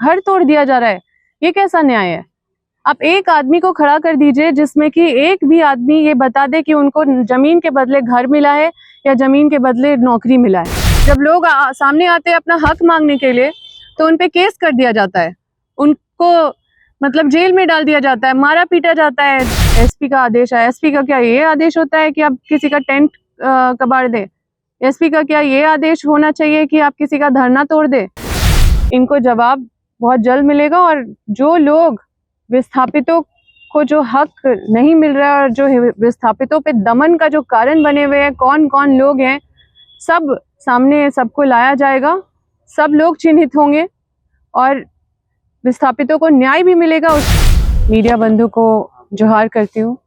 घर तोड़ दिया जा रहा है, ये कैसा न्याय है? आप एक आदमी को खड़ा कर दीजिए जिसमें कि एक भी आदमी ये बता दे कि उनको जमीन के बदले घर मिला है या जमीन के बदले नौकरी मिला है। जब लोग सामने आते हैं अपना हक मांगने के लिए तो उन पे केस कर दिया जाता है, उनको मतलब जेल में डाल दिया जाता है, मारा पीटा जाता है। एसपी का आदेश है, एसपी का क्या ये आदेश होता है कि आप किसी का टेंट कबाड़ दे? एसपी का क्या ये आदेश होना चाहिए कि आप किसी का धरना तोड़ दे? इनको जवाब बहुत जल्द मिलेगा। और जो लोग विस्थापितों को जो हक नहीं मिल रहा है और जो विस्थापितों पे दमन का जो कारण बने हुए हैं, कौन कौन लोग हैं, सब सामने सबको लाया जाएगा। सब लोग चिन्हित होंगे और विस्थापितों को न्याय भी मिलेगा। उस मीडिया बंधु को जोहार करती हूँ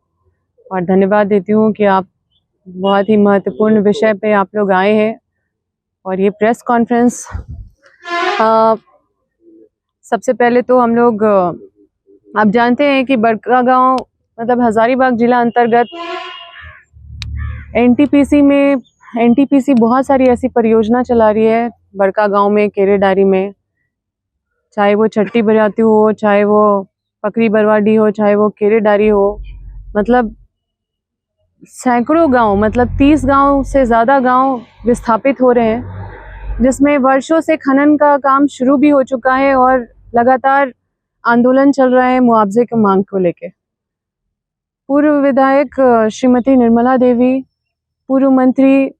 और धन्यवाद देती हूँ कि आप बहुत ही महत्वपूर्ण विषय पे आप लोग आए हैं। और ये प्रेस कॉन्फ्रेंस सबसे पहले तो हम लोग आप जानते हैं कि बड़कागांव मतलब हजारीबाग जिला अंतर्गत एनटीपीसी बहुत सारी ऐसी परियोजना चला रही है बड़कागांव में, केरेडारी में, चाहे वो छट्टी बरियाती हो, चाहे वो पकरी बरवाडी हो, चाहे वो केरेडारी हो। मतलब सैकड़ों गांव, मतलब 30 गांव से ज़्यादा गांव विस्थापित हो रहे हैं, जिसमें वर्षों से खनन का काम शुरू भी हो चुका है और लगातार आंदोलन चल रहा है मुआवजे की मांग को लेके। पूर्व विधायक श्रीमती निर्मला देवी, पूर्व मंत्री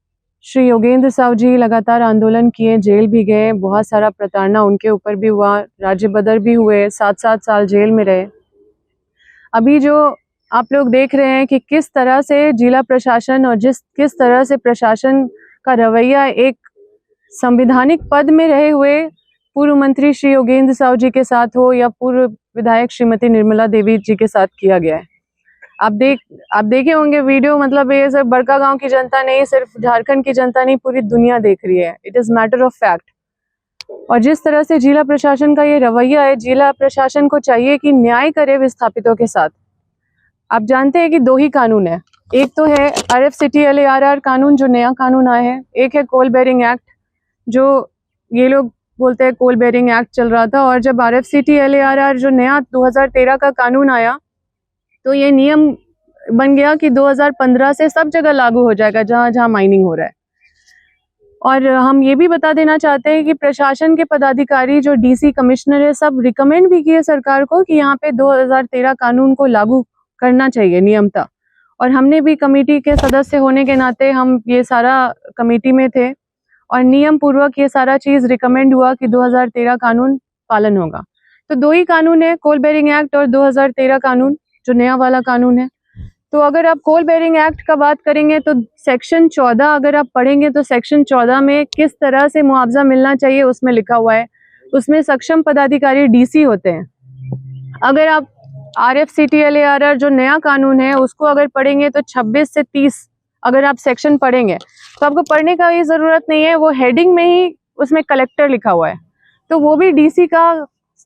श्री योगेंद्र साहु जी लगातार आंदोलन किए, जेल भी गए, बहुत सारा प्रताड़ना उनके ऊपर भी हुआ, राज्य बदर भी हुए, 7-7 साल जेल में रहे। अभी जो आप लोग देख रहे हैं कि किस तरह से जिला प्रशासन और किस तरह से प्रशासन का रवैया एक संवैधानिक पद में रहे हुए पूर्व मंत्री श्री योगेंद्र साहु जी के साथ हो या पूर्व विधायक श्रीमती निर्मला देवी जी के साथ किया गया है। आप देखे होंगे वीडियो। मतलब ये सिर्फ बड़कागांव की जनता नहीं, सिर्फ झारखंड की जनता नहीं, पूरी दुनिया देख रही है। It is matter of fact. और जिस तरह से जिला प्रशासन का ये रवैया है, जिला प्रशासन को चाहिए कि न्याय करे विस्थापितों के साथ। आप जानते हैं कि 2 ही कानून है, एक तो है RFCT LARR कानून जो नया कानून आया है, एक है कोल बेरिंग एक्ट जो ये लोग बोलते हैं कोल बेरिंग एक्ट चल रहा था। और जब RFCT LARR जो नया 2013 का कानून आया तो ये नियम बन गया कि 2015 से सब जगह लागू हो जाएगा जहां जहां माइनिंग हो रहा है। और हम ये भी बता देना चाहते हैं कि प्रशासन के पदाधिकारी जो DC कमिश्नर है, सब रिकमेंड भी किए सरकार को कि यहाँ पे 2013 कानून को लागू करना चाहिए नियमतः। और हमने भी कमेटी के सदस्य होने के नाते हम ये सारा कमेटी में थे और नियम पूर्वक ये सारा चीज रिकमेंड हुआ कि 2013 कानून पालन होगा। तो 2 ही कानून है, कोल बेरिंग एक्ट और 2013 कानून जो नया वाला कानून है। तो अगर आप कोल बेरिंग एक्ट का बात करेंगे तो सेक्शन 14 अगर आप पढ़ेंगे तो सेक्शन 14 में किस तरह से मुआवजा मिलना चाहिए उसमें लिखा हुआ है। उसमें सक्षम पदाधिकारी DC होते हैं। अगर आप RFCT LARR जो नया कानून है उसको अगर पढ़ेंगे तो 26 से 30 अगर आप सेक्शन पढ़ेंगे तो आपको पढ़ने का ये जरूरत नहीं है, वो हेडिंग में ही उसमें कलेक्टर लिखा हुआ है। तो वो भी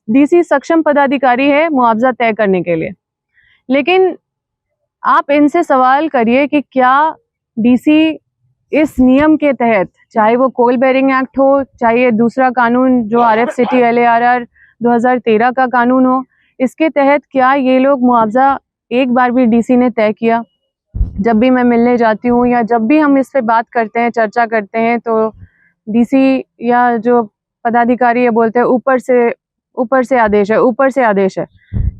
DC सक्षम पदाधिकारी है मुआवजा तय करने के लिए। लेकिन आप इनसे सवाल करिए कि क्या DC इस नियम के तहत, चाहे वो कोल बेरिंग एक्ट हो, चाहे ये दूसरा कानून जो RFCT LARR 2013 का कानून हो, इसके तहत क्या ये लोग मुआवजा एक बार भी DC ने तय किया? जब भी मैं मिलने जाती हूँ या जब भी हम इस पे बात करते हैं, चर्चा करते हैं, तो DC या जो पदाधिकारी ये बोलते हैं ऊपर से आदेश है, ऊपर से आदेश है।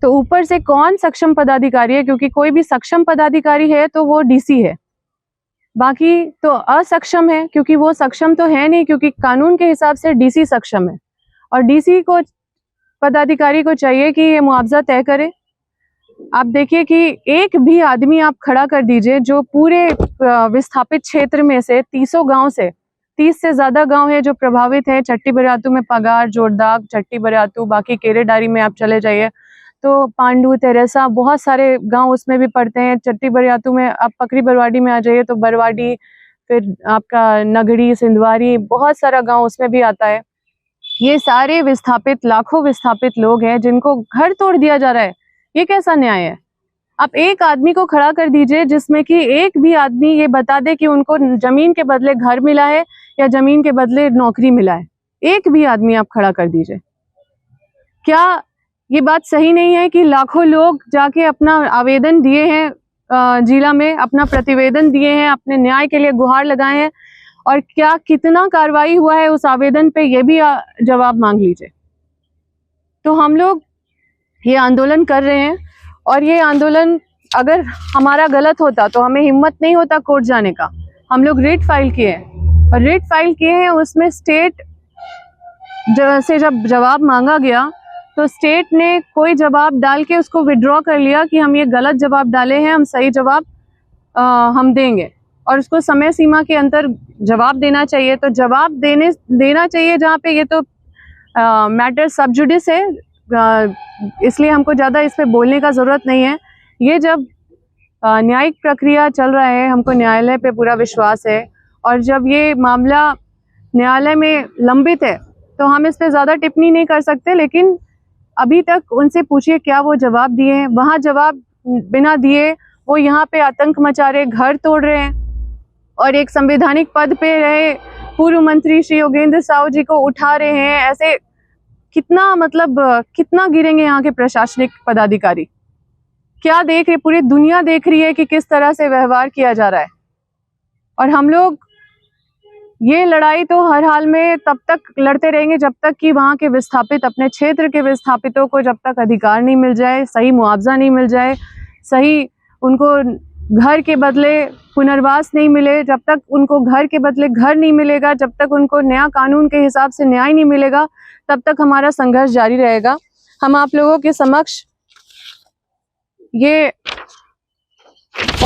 तो ऊपर से कौन सक्षम पदाधिकारी है? क्योंकि कोई भी सक्षम पदाधिकारी है तो वो DC है, बाकी तो असक्षम है, क्योंकि वो सक्षम तो है नहीं, क्योंकि कानून के हिसाब से DC सक्षम है। और DC को पदाधिकारी को चाहिए कि ये मुआवजा तय करे। आप देखिए कि एक भी आदमी आप खड़ा कर दीजिए जो पूरे विस्थापित क्षेत्र में से 30 गांव से 30 से ज्यादा गांव है जो प्रभावित है। चट्टी बरियातू में पगार, जोरदाग, चट्टी बरियातू, बाकी केरेडारी में आप चले जाइए तो पांडू, तेरेसा, बहुत सारे गांव उसमें भी पड़ते हैं। चट्टी बरियातू में आप पकरी बरवाडी में आ जाइए तो बरवाडी, फिर आपका नगड़ी, सिंधवारी, बहुत सारा गांव उसमें भी आता है। ये सारे विस्थापित, लाखों विस्थापित लोग हैं जिनको घर तोड़ दिया जा रहा है। ये कैसा न्याय है? आप एक आदमी को खड़ा कर दीजिए जिसमें कि एक भी आदमी ये बता दे कि उनको जमीन के बदले घर मिला है या जमीन के बदले नौकरी मिला है। एक भी आदमी आप खड़ा कर दीजिए। क्या ये बात सही नहीं है कि लाखों लोग जाके अपना आवेदन दिए हैं जिला में, अपना प्रतिवेदन दिए हैं, अपने न्याय के लिए गुहार लगाए हैं, और क्या कितना कार्रवाई हुआ है उस आवेदन पे, ये भी जवाब मांग लीजिए। तो हम लोग ये आंदोलन कर रहे हैं, और ये आंदोलन अगर हमारा गलत होता तो हमें हिम्मत नहीं होता कोर्ट जाने का। हम लोग रिट फाइल किए हैं, और रिट फाइल किए हैं, उसमें स्टेट से जब जवाब मांगा गया तो स्टेट ने कोई जवाब डाल के उसको विड्रॉ कर लिया कि हम ये गलत जवाब डाले हैं, हम सही जवाब हम देंगे, और उसको समय सीमा के अंदर जवाब देना चाहिए। तो जवाब देना चाहिए जहाँ पे ये तो मैटर सब जुडिस है, इसलिए हमको ज़्यादा इस पे बोलने का ज़रूरत नहीं है। ये जब न्यायिक प्रक्रिया चल रहा है, हमको न्यायालय पे पूरा विश्वास है, और जब ये मामला न्यायालय में लंबित है तो हम इस पे ज़्यादा टिप्पणी नहीं कर सकते। लेकिन अभी तक उनसे पूछिए क्या वो जवाब दिए हैं। वहाँ जवाब बिना दिए वो यहाँ पे आतंक मचा रहे, घर तोड़ रहे हैं, और एक संवैधानिक पद पे रहे पूर्व मंत्री श्री योगेंद्र साहू जी को उठा रहे हैं। ऐसे कितना मतलब कितना गिरेंगे यहाँ के प्रशासनिक पदाधिकारी? क्या देख रहे, पूरी दुनिया देख रही है कि किस तरह से व्यवहार किया जा रहा है। और हम लोग ये लड़ाई तो हर हाल में तब तक लड़ते रहेंगे जब तक कि वहाँ के विस्थापित, अपने क्षेत्र के विस्थापितों को जब तक अधिकार नहीं मिल जाए, सही मुआवजा नहीं मिल जाए, सही उनको घर के बदले पुनर्वास नहीं मिले, जब तक उनको घर के बदले घर नहीं मिलेगा, जब तक उनको नया कानून के हिसाब से न्याय नहीं मिलेगा, तब तक हमारा संघर्ष जारी रहेगा। हम आप लोगों के समक्ष ये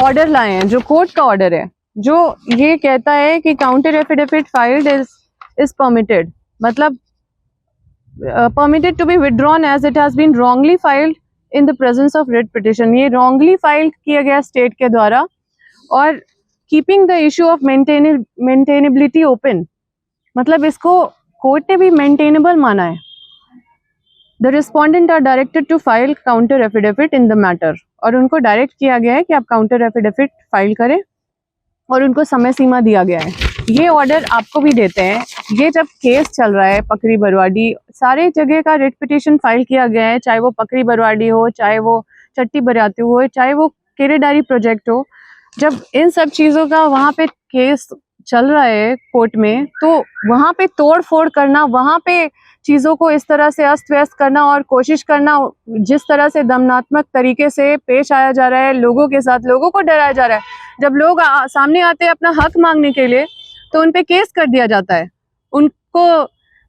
ऑर्डर लाए हैं, जो कोर्ट का ऑर्डर है, जो ये कहता है कि counter affidavit filed is permitted, मतलब permitted to be withdrawn as it has been wrongly filed in the presence of writ petition. ये रॉन्गली फाइल किया गया स्टेट के द्वारा, और keeping the issue of maintainability open, मतलब इसको कोर्ट ने भी मेंटेनेबल माना है। The respondent are directed to file counter affidavit in the matter, और उनको डायरेक्ट किया गया है कि आप काउंटर एफिडेविट फाइल करें, और उनको समय सीमा दिया गया है। ये ऑर्डर आपको भी देते हैं। ये जब केस चल रहा है पकरी बरवाडी, सारे जगह का रिट पिटिशन फाइल किया गया है, चाहे वो पकरी बरवाडी हो, चाहे वो चट्टी बरियाती हो, चाहे वो केरेडारी प्रोजेक्ट हो। जब इन सब चीज़ों का वहाँ पे केस चल रहा है कोर्ट में, तो वहाँ पे तोड़ फोड़ करना, वहाँ पे चीज़ों को इस तरह से अस्त व्यस्त करना और कोशिश करना, जिस तरह से दमनात्मक तरीके से पेश आया जा रहा है लोगों के साथ, लोगों को डराया जा रहा है। जब लोग सामने आते हैं अपना हक मांगने के लिए तो उन पे केस कर दिया जाता है, उनको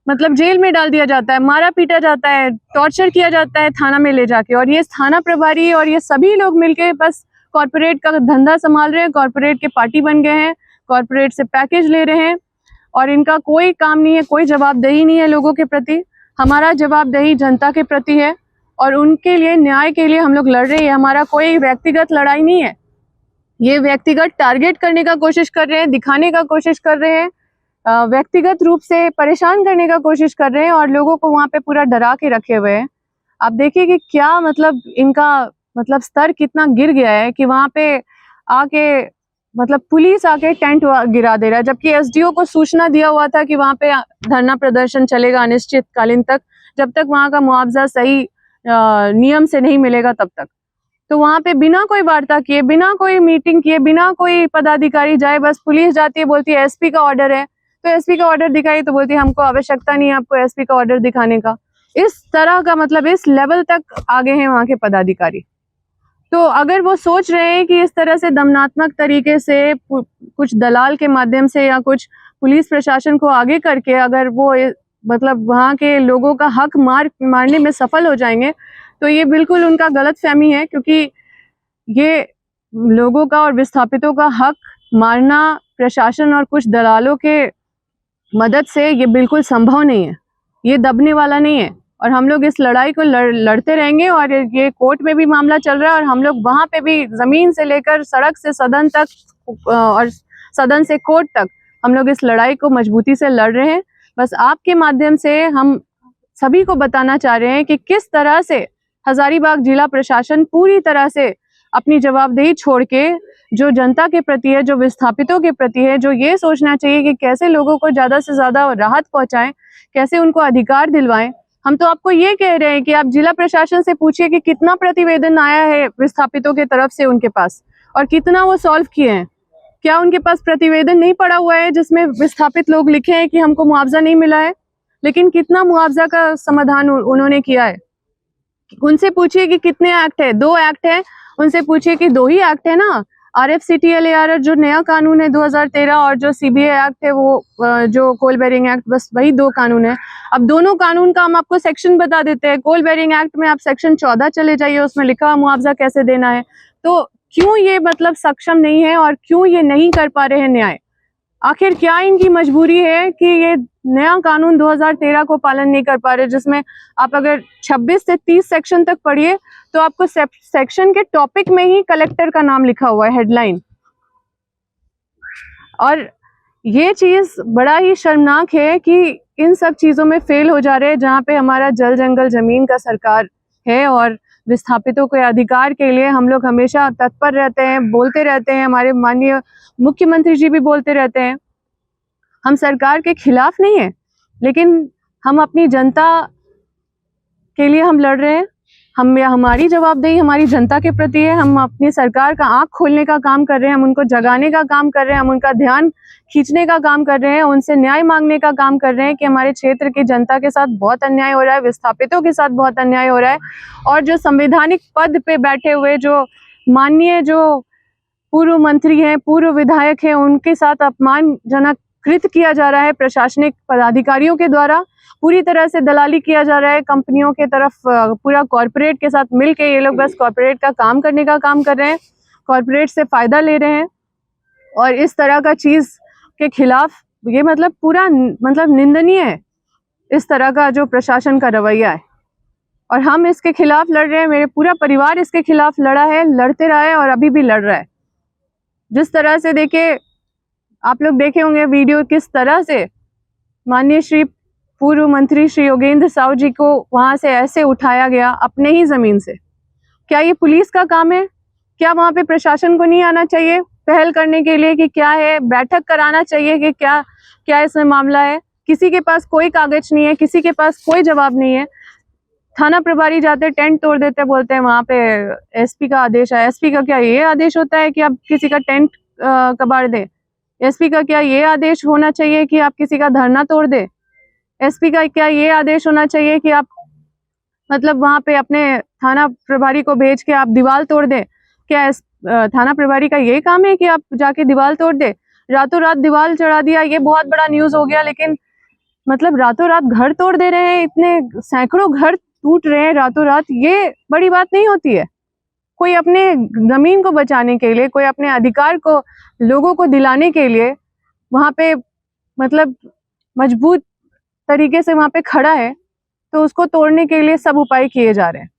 मतलब जेल में डाल दिया जाता है, मारा पीटा जाता है, टॉर्चर किया जाता है थाना में ले जाके। और ये थाना प्रभारी और ये सभी लोग मिलके बस कॉर्पोरेट का धंधा संभाल रहे हैं, कॉर्पोरेट के पार्टी बन गए हैं, कॉर्पोरेट से पैकेज ले रहे हैं, और इनका कोई काम नहीं है, कोई जवाबदेही नहीं है लोगों के प्रति। हमारा जवाबदेही जनता के प्रति है, और उनके लिए न्याय के लिए हम लोग लड़ रहे हैं। हमारा कोई व्यक्तिगत लड़ाई नहीं है, ये व्यक्तिगत टारगेट करने का कोशिश कर रहे हैं, दिखाने का कोशिश कर रहे हैं, व्यक्तिगत रूप से परेशान करने का कोशिश कर रहे हैं, और लोगों को वहाँ पे पूरा डरा के रखे हुए हैं। आप देखिए कि क्या मतलब इनका मतलब स्तर कितना गिर गया है कि वहाँ पे आके मतलब पुलिस आके टेंट गिरा दे रहा है, जबकि एसडीओ को सूचना दिया हुआ था कि वहाँ पे धरना प्रदर्शन चलेगा अनिश्चितकालीन तक, जब तक वहाँ का मुआवजा सही नियम से नहीं मिलेगा तब तक। तो वहाँ पे बिना कोई वार्ता किए, बिना कोई मीटिंग किए, बिना कोई पदाधिकारी जाए, बस पुलिस जाती है, बोलती है एसपी का ऑर्डर है, तो एसपी का ऑर्डर दिखाई, तो बोलती है हमको आवश्यकता नहीं है आपको एसपी का ऑर्डर दिखाने का। इस तरह का मतलब इस लेवल तक आगे हैं वहाँ के पदाधिकारी। तो अगर वो सोच रहे हैं कि इस तरह से दमनात्मक तरीके से कुछ दलाल के माध्यम से या कुछ पुलिस प्रशासन को आगे करके अगर वो मतलब वहाँ के लोगों का हक मारने में सफल हो जाएंगे, तो ये बिल्कुल उनका गलत फहमी है, क्योंकि ये लोगों का और विस्थापितों का हक मारना प्रशासन और कुछ दलालों के मदद से ये बिल्कुल संभव नहीं है, ये दबने वाला नहीं है। और हम लोग इस लड़ाई को लड़ते रहेंगे, और ये कोर्ट में भी मामला चल रहा है, और हम लोग वहाँ पे भी जमीन से लेकर सड़क से सदन तक और सदन से कोर्ट तक हम लोग इस लड़ाई को मजबूती से लड़ रहे हैं। बस आपके माध्यम से हम सभी को बताना चाह रहे हैं कि किस तरह से हजारीबाग जिला प्रशासन पूरी तरह से अपनी जवाबदेही छोड़ के जो जनता के प्रति है, जो विस्थापितों के प्रति है, जो ये सोचना चाहिए कि कैसे लोगों को ज़्यादा से ज़्यादा राहत पहुँचाएं, कैसे उनको अधिकार दिलवाएं, हम तो आपको ये कह रहे हैं कि आप जिला प्रशासन से पूछिए कि कितना प्रतिवेदन आया है विस्थापितों के तरफ से उनके पास और कितना वो सॉल्व किए हैं। क्या उनके पास प्रतिवेदन नहीं पड़ा हुआ है जिसमें विस्थापित लोग लिखे हैं कि हमको मुआवजा नहीं मिला है? लेकिन कितना मुआवजा का समाधान उन्होंने किया है? उनसे पूछिए कि कितने एक्ट है, 2 एक्ट है, उनसे पूछिए कि 2 ही एक्ट है ना। RFCTLAR जो नया कानून है 2013 और जो CBA एक्ट है वो जो कोल बेरिंग एक्ट, बस वही 2 कानून है। अब दोनों कानून का हम आपको सेक्शन बता देते हैं। कोल बेरिंग एक्ट में आप सेक्शन 14 चले जाइए, उसमें लिखा हुआ मुआवजा कैसे देना है। तो क्यों ये मतलब सक्षम नहीं है और क्यों ये नहीं कर पा रहे हैं न्याय? आखिर क्या इनकी मजबूरी है कि ये नया कानून 2013 को पालन नहीं कर पा रहे, जिसमें आप अगर 26 से 30 सेक्शन तक पढ़िए तो आपको सेक्शन के टॉपिक में ही कलेक्टर का नाम लिखा हुआ है, हेडलाइन। और ये चीज बड़ा ही शर्मनाक है कि इन सब चीजों में फेल हो जा रहे हैं, जहाँ पे हमारा जल जंगल जमीन का सरकार है और विस्थापितों के अधिकार के लिए हम लोग हमेशा तत्पर रहते हैं, बोलते रहते हैं। हमारे माननीय मुख्यमंत्री जी भी बोलते रहते हैं। हम सरकार के खिलाफ नहीं है, लेकिन हम अपनी जनता के लिए हम लड़ रहे हैं। हमारी जवाबदेही हमारी जनता के प्रति है। हम अपनी सरकार का आंख खोलने का काम कर रहे हैं, हम उनको जगाने का काम कर रहे हैं, हम उनका ध्यान खींचने का काम कर रहे हैं, उनसे न्याय मांगने का काम कर रहे हैं कि हमारे क्षेत्र की जनता के साथ बहुत अन्याय हो रहा है, विस्थापितों के साथ बहुत अन्याय हो रहा है। और जो संवैधानिक पद पे बैठे हुए जो माननीय जो पूर्व मंत्री हैं, पूर्व विधायक हैं, उनके साथ अपमानजनक कृत किया जा रहा है प्रशासनिक पदाधिकारियों के द्वारा। पूरी तरह से दलाली किया जा रहा है कंपनियों के तरफ, पूरा कॉर्पोरेट के साथ मिलके ये लोग बस कॉर्पोरेट का काम करने का काम कर रहे हैं, कॉर्पोरेट से फायदा ले रहे हैं। और इस तरह का चीज के खिलाफ ये मतलब पूरा मतलब निंदनीय है, इस तरह का जो प्रशासन का रवैया है। और हम इसके खिलाफ लड़ रहे हैं, मेरे पूरा परिवार इसके खिलाफ लड़ा है, लड़ते रहा है और अभी भी लड़ रहा है। जिस तरह से देखिए, आप लोग देखे होंगे वीडियो, किस तरह से माननीय श्री पूर्व मंत्री श्री योगेंद्र साहू जी को वहां से ऐसे उठाया गया अपने ही जमीन से। क्या ये पुलिस का काम है? क्या वहां पे प्रशासन को नहीं आना चाहिए पहल करने के लिए कि क्या है, बैठक कराना चाहिए कि क्या क्या इसमें मामला है? किसी के पास कोई कागज नहीं है, किसी के पास कोई जवाब नहीं है। थाना प्रभारी जाते, टेंट तोड़ देते, बोलते हैं वहां पे SP का आदेश है। SP का क्या ये आदेश होता है कि आप किसी का टेंट कबाड़ दे? SP का क्या ये आदेश होना चाहिए कि आप किसी का धरना तोड़ दे? SP का क्या ये आदेश होना चाहिए कि आप मतलब वहां पे अपने थाना प्रभारी को भेज के आप दीवार तोड़ दे? क्या थाना प्रभारी का ये काम है कि आप जाके दीवार तोड़ दे? रातों रात दीवार चढ़ा दिया, ये बहुत बड़ा न्यूज हो गया, लेकिन मतलब रातों रात घर तोड़ दे रहे हैं, इतने सैकड़ों घर टूट रहे हैं रातों रात, ये बड़ी बात नहीं होती है। कोई अपने जमीन को बचाने के लिए, कोई अपने अधिकार को लोगों को दिलाने के लिए वहां पे मतलब मजबूत तरीके से वहां पे खड़ा है, तो उसको तोड़ने के लिए सब उपाय किए जा रहे हैं।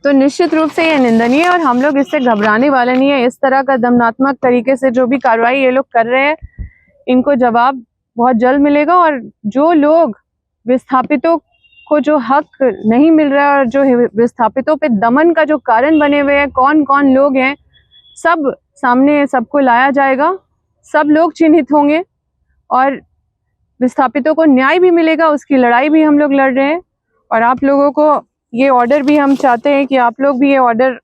तो निश्चित रूप से ये निंदनीय है और हम लोग इससे घबराने वाले नहीं है। इस तरह का दमनात्मक तरीके से जो भी कार्रवाई ये लोग कर रहे हैं, इनको जवाब बहुत जल्द मिलेगा। और जो लोग विस्थापितों को जो हक नहीं मिल रहा है और जो विस्थापितों पे दमन का जो कारण बने हुए हैं, कौन कौन लोग हैं, सब सामने सबको लाया जाएगा। सब लोग चिन्हित होंगे और विस्थापितों को न्याय भी मिलेगा, उसकी लड़ाई भी हम लोग लड़ रहे हैं। और आप लोगों को ये ऑर्डर भी हम चाहते हैं कि आप लोग भी ये ऑर्डर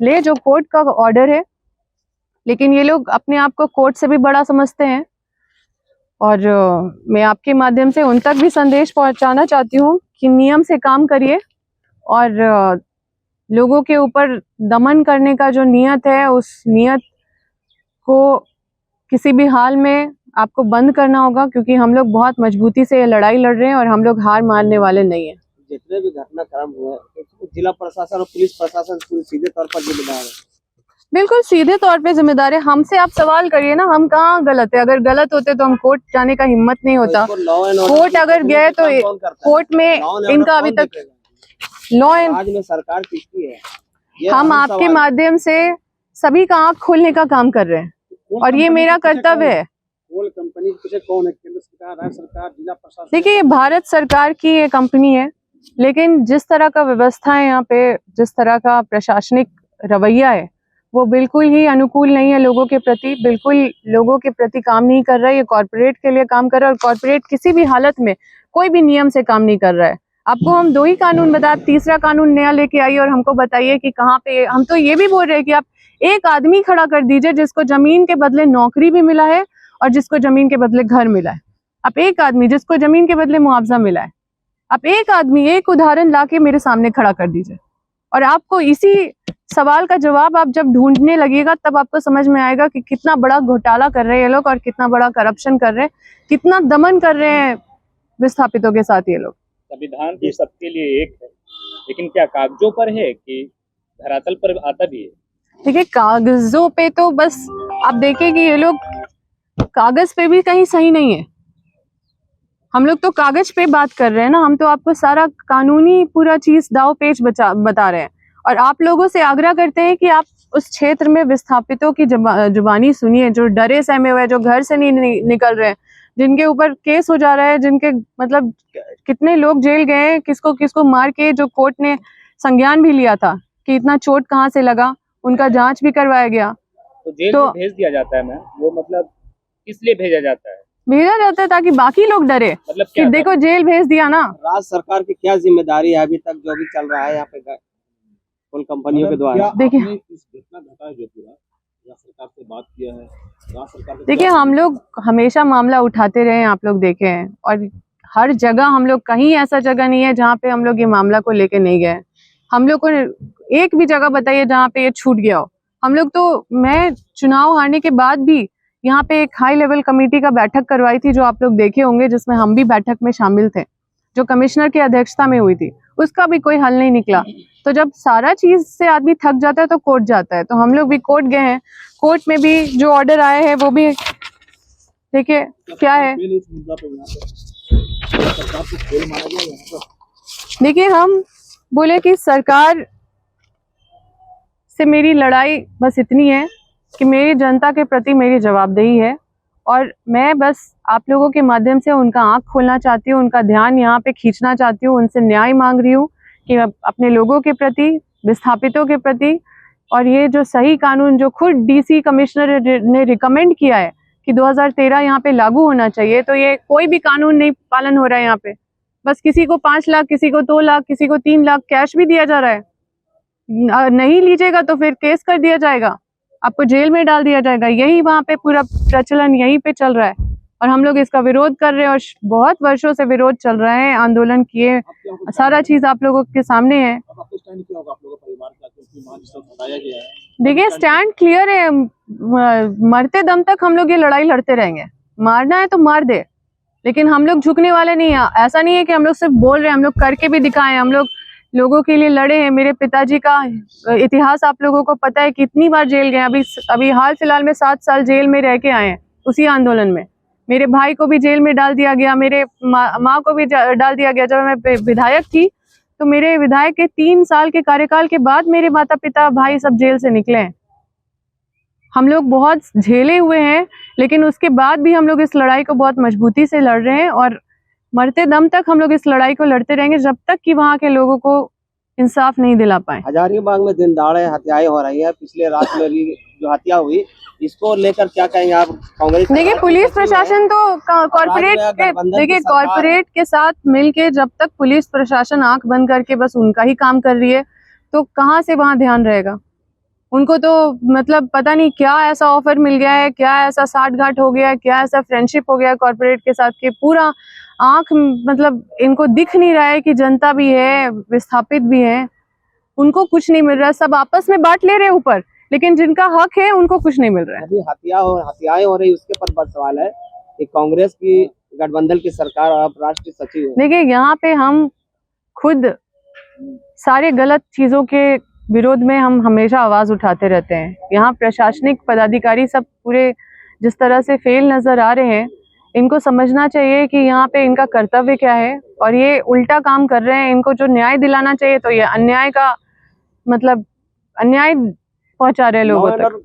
ले, जो कोर्ट का ऑर्डर है, लेकिन ये लोग अपने आप को कोर्ट से भी बड़ा समझते हैं। और मैं आपके माध्यम से उन तक भी संदेश पहुंचाना चाहती हूँ कि नियम से काम करिए और लोगों के ऊपर दमन करने का जो नियत है, उस नियत को किसी भी हाल में आपको बंद करना होगा, क्योंकि हम लोग बहुत मजबूती से ये लड़ाई लड़ रहे हैं और हम लोग हार मानने वाले नहीं हैं। जितने भी घटनाक्रम हुए, जिला प्रशासन और पुलिस प्रशासन सीधे तौर पर जिम्मेदार है। बिल्कुल सीधे तौर पे जिम्मेदार है। हमसे आप सवाल करिए ना, हम कहाँ गलत है? अगर गलत होते तो हम कोर्ट जाने का हिम्मत नहीं होता। कोर्ट अगर गए तो कोर्ट में इनका अभी तक लॉ एंड आज में सरकार किसकी है? हम आपके माध्यम से सभी का आंख खोलने का काम कर रहे हैं और ये मेरा कर्तव्य है। कंपनी कौन है? केंद्र सरकार, राज्य सरकार, जिला प्रशासन? देखिए, ये भारत सरकार की ये कंपनी है, लेकिन जिस तरह का व्यवस्था है यहाँ पे, जिस तरह का प्रशासनिक रवैया है, वो बिल्कुल ही अनुकूल नहीं है लोगों के प्रति। बिल्कुल लोगों के प्रति काम नहीं कर रहा है। ये कॉर्पोरेट के लिए काम कर रहा है और कॉर्पोरेट किसी भी हालत में कोई भी नियम से काम नहीं कर रहा है। आपको हम 2 ही कानून बताए, आप तीसरा कानून नया लेके आइए और हमको बताइए कि कहाँ पे। हम तो ये भी बोल रहे हैं कि आप एक आदमी खड़ा कर दीजिए जिसको जमीन के बदले नौकरी भी मिला है और जिसको जमीन के बदले घर मिला है। आप एक आदमी जिसको जमीन के बदले मुआवजा मिला है, आप एक आदमी एक उदाहरण लाके मेरे सामने खड़ा कर दीजिए। और आपको इसी सवाल का जवाब आप जब ढूंढने लगिएगा तब आपको समझ में आएगा कि कितना बड़ा घोटाला कर रहे हैं ये लोग और कितना बड़ा करप्शन कर रहे हैं, कितना दमन कर रहे हैं विस्थापितों के साथ ये लोग। संविधान तो सबके लिए एक है, लेकिन क्या कागजों पर है कि धरातल पर आता भी है? देखिए, कागजों पे तो बस आप देखिए कि ये लोग कागज पे भी कहीं सही नहीं है। हम लोग तो कागज पे बात कर रहे हैं ना, हम तो आपको सारा कानूनी पूरा चीज दाव पेच बता रहे हैं। और आप लोगों से आग्रह करते हैं कि आप उस क्षेत्र में विस्थापितों की जुबानी सुनिए, जो डरे सहमे हुए, जो घर से नहीं निकल रहे हैं, जिनके ऊपर केस हो जा रहा है, जिनके मतलब कितने लोग जेल गए हैं, किसको किसको मार के, जो कोर्ट ने संज्ञान भी लिया था कि इतना चोट कहाँ से लगा, उनका जांच भी करवाया गया। तो जेल में भेज दिया जाता है मैम, वो मतलब किस लिए भेजा जाता है? भेजा जाता है ताकि बाकी लोग डरे, मतलब कि देखो जेल भेज दिया ना। राज्य सरकार की क्या जिम्मेदारी है अभी तक जो भी चल रहा है यहाँ पे कुल कंपनियों के द्वारा? देखिए, इस घटना घटा है जो पूरा राज्य सरकार से बात किया है, राज्य सरकार ने देखिए हम लोग हमेशा मामला उठाते रहे हैं, आप लोग देखे हैं, और हर जगह हम लोग, कहीं ऐसा जगह नहीं है जहाँ पे हम लोग ये मामला को लेके नहीं गए। हम लोग को एक भी जगह बताइए जहाँ पे ये छूट गया हो। हम लोग तो, मैं चुनाव हारने के बाद भी यहाँ पे एक हाई लेवल कमेटी का बैठक करवाई थी, जो आप लोग देखे होंगे, जिसमें हम भी बैठक में शामिल थे, जो कमिश्नर की अध्यक्षता में हुई थी। उसका भी कोई हल नहीं निकला। तो जब सारा चीज से आदमी थक जाता है तो कोर्ट जाता है। तो हम लोग भी कोर्ट गए हैं, कोर्ट में भी जो ऑर्डर आए हैं वो भी देखिए क्या है। इस मुद्दा पे यहाँ पे सरकार को खेल मारा गया यहाँ पर। देखिए, हम बोले कि सरकार से मेरी लड़ाई बस इतनी है कि मेरी जनता के प्रति मेरी जवाबदेही है, और मैं बस आप लोगों के माध्यम से उनका आंख खोलना चाहती हूँ, उनका ध्यान यहाँ पे खींचना चाहती हूँ, उनसे न्याय मांग रही हूँ कि अपने लोगों के प्रति, विस्थापितों के प्रति, और ये जो सही कानून जो खुद डीसी कमिश्नर ने रिकमेंड किया है कि 2013 यहाँ पे लागू होना चाहिए, तो ये कोई भी कानून नहीं पालन हो रहा है यहाँ पे। बस किसी को 5 लाख, किसी को 2 लाख, किसी को 3 लाख कैश भी दिया जा रहा है। नहीं लीजिएगा तो फिर केस कर दिया जाएगा, आपको जेल में डाल दिया जाएगा। यही वहाँ पे पूरा प्रचलन यहीं पे चल रहा है, और हम लोग इसका विरोध कर रहे हैं, और बहुत वर्षों से विरोध चल रहा है, आंदोलन किए, सारा चीज आप लोगों के सामने है। अब आपका स्टैंड क्या होगा आप लोगों का परिवार का, क्योंकि वहाँ जिस तरह बताया गया है? देखिए, स्टैंड क्लियर है, मरते दम तक हम लोग ये लड़ाई लड़ते रहेंगे। मारना है तो मार दे, लेकिन हम लोग झुकने वाले नहीं है। ऐसा नहीं है कि हम लोग सिर्फ बोल रहे हैं, हम लोग करके भी दिखाएं। हम लोग लोगों के लिए लड़े हैं। मेरे पिताजी का इतिहास आप लोगों को पता है, कितनी बार जेल गए। अभी हाल फिलहाल में 7 साल जेल में रह के आए हैं उसी आंदोलन में। मेरे भाई को भी जेल में डाल दिया गया, मेरे माँ को भी डाल दिया गया। जब मैं विधायक थी तो मेरे विधायक के 3 साल के कार्यकाल के बाद मेरे माता पिता भाई सब जेल से निकले हैं। हम लोग बहुत झेले हुए हैं, लेकिन उसके बाद भी हम लोग इस लड़ाई को बहुत मजबूती से लड़ रहे हैं, और मरते दम तक हम लोग इस लड़ाई को लड़ते रहेंगे जब तक कि वहाँ के लोगों को इंसाफ नहीं दिला पाए। हजारीबाग में दिन दहाड़े हत्याएं हो रही है। पिछले रात में जो हत्या हुई, इसको लेकर क्या कहेंगे आप? कांग्रेस, देखिए, पुलिस प्रशासन तो कॉर्पोरेट के साथ मिलके, जब तक पुलिस प्रशासन आंख बंद करके बस उनका ही काम कर रही है, तो कहाँ से वहाँ ध्यान रहेगा? उनको तो मतलब पता नहीं क्या ऐसा ऑफर मिल गया है, क्या ऐसा साठगांठ हो गया है, क्या ऐसा फ्रेंडशिप हो गया है कॉर्पोरेट के साथ, कि पूरा आंख, मतलब इनको दिख नहीं रहा है कि जनता भी है, विस्थापित भी है, उनको कुछ नहीं मिल रहा। सब आपस में बांट ले रहे हैं ऊपर, लेकिन जिनका हक है उनको कुछ नहीं मिल रहा है। अभी हत्याएं हो रही, उसके पर बस सवाल है कि कांग्रेस की गठबंधन की सरकार और आप राष्ट्रीय सचिव हैं। देखिए, यहाँ पे हम खुद सारे गलत चीजों के विरोध में हम हमेशा आवाज उठाते रहते हैं। यहाँ प्रशासनिक पदाधिकारी सब पूरे जिस तरह से फेल नजर आ रहे हैं, इनको समझना चाहिए कि यहाँ पे इनका कर्तव्य क्या है, और ये उल्टा काम कर रहे हैं। इनको जो न्याय दिलाना चाहिए, तो ये अन्याय का मतलब अन्याय पहुंचा रहे हैं लोगों तक।